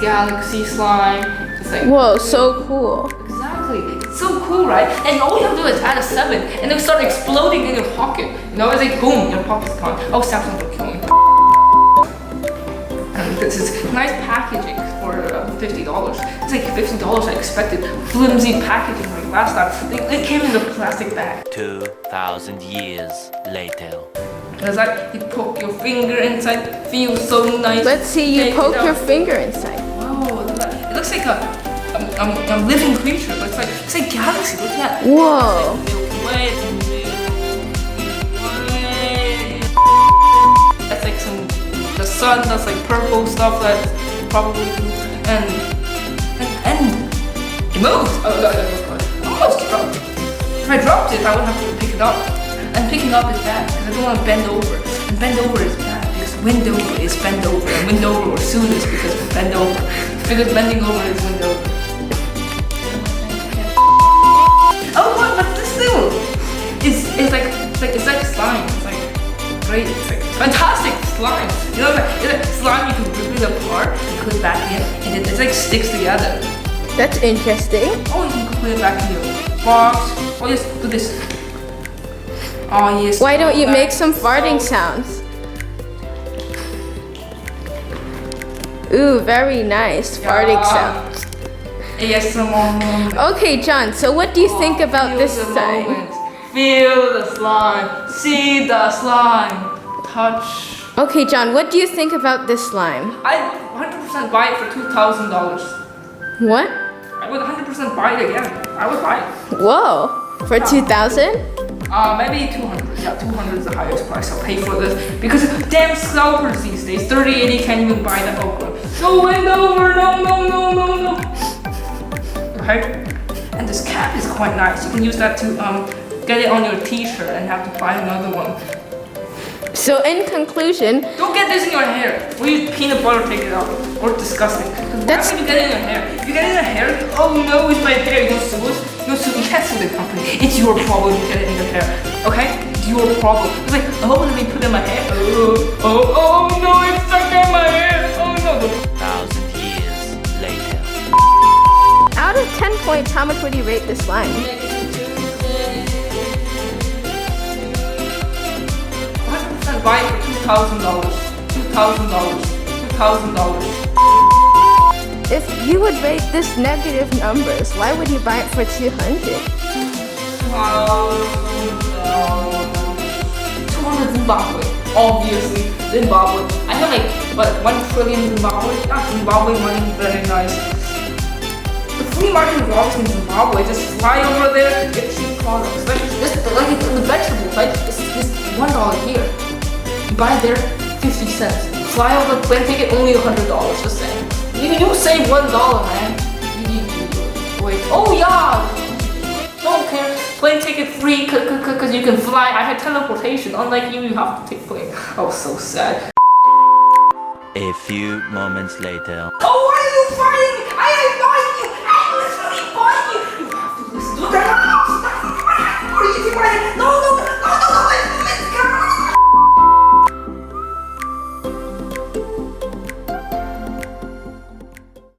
galaxy slime. It's like, whoa, so cool. Exactly. It's so cool, right? And all you have to do is add a 7 and it'll start exploding in your pocket. You know, it's like boom, your pocket's gone. Oh, Samsung will kill me. And this is nice packaging for $50. It's like $50 I expected. Flimsy packaging like last time. It came in a plastic bag. 2,000 years later. It's like you poke your finger inside, feels so nice. Let's see you poke your finger inside. Wow, it looks like a living creature. It's like galaxy. Look at that. Whoa. That's like the sun. That's like purple stuff. That's probably and it moves. Almost dropped. If I dropped it, I would have to pick it up. And picking up is bad because I don't want to bend over. And bend over is bad because wind over is bend over. And wind over will sue this because bend over. Because bending over is wind over. Oh, what? But this thing is like slime. It's like great. It's like fantastic slime. You know, it's like slime you can rip it apart and put it back in, and it's like sticks together. That's interesting. Oh, you can put it back in your box. Oh, yes, do this. Oh, yes. Why don't you make some farting sounds? Ooh, very nice farting sounds. ASMR. Okay, John, so what do you think about this slime? Feel the slime. See the slime. Touch. Okay, John, what do you think about this slime? I 100% buy it for $2,000. What? I would 100% buy it again. I would buy it. Whoa, for 2,000? Maybe 200. Yeah, 200 is the highest price I'll pay for this because damn scalpers these days. 3080 can't even buy that Oakland. No, wind over. No. Okay. And this cap is quite nice. You can use that to get it on your t-shirt and have to buy another one. So in conclusion, don't get this in your hair. Or use peanut butter, take it out. Or disgusting. That's when you get it in your hair. If you get it in your hair, oh no, it's my hair. You don't sue us. You can't sue the company. It's your problem you get it in your hair. Okay? It's your problem. It's like, oh, let me put it in my hair. Oh no, it's stuck in my hair. Oh no. 1,000 years later. out of 10 points, how much would you rate this slime? Buy it for $2,000. $2,000. If you would rate this negative numbers, why would you buy it for 200? 200 Zimbabwe. Obviously, Zimbabwe. I have like, what, 1 trillion Zimbabwe? Not Zimbabwe money, very nice. The free market is always in Zimbabwe. Just fly over there, get cheap products. Like the vegetables, like this $1 here. You buy it there, 50 cents. Fly over the plane ticket, only $100, just saying. You save $1, man. Wait, oh yeah! Don't care. Plane ticket free, cause you can fly. I had teleportation, unlike you have to take plane. Oh, so sad. A few moments later. Oh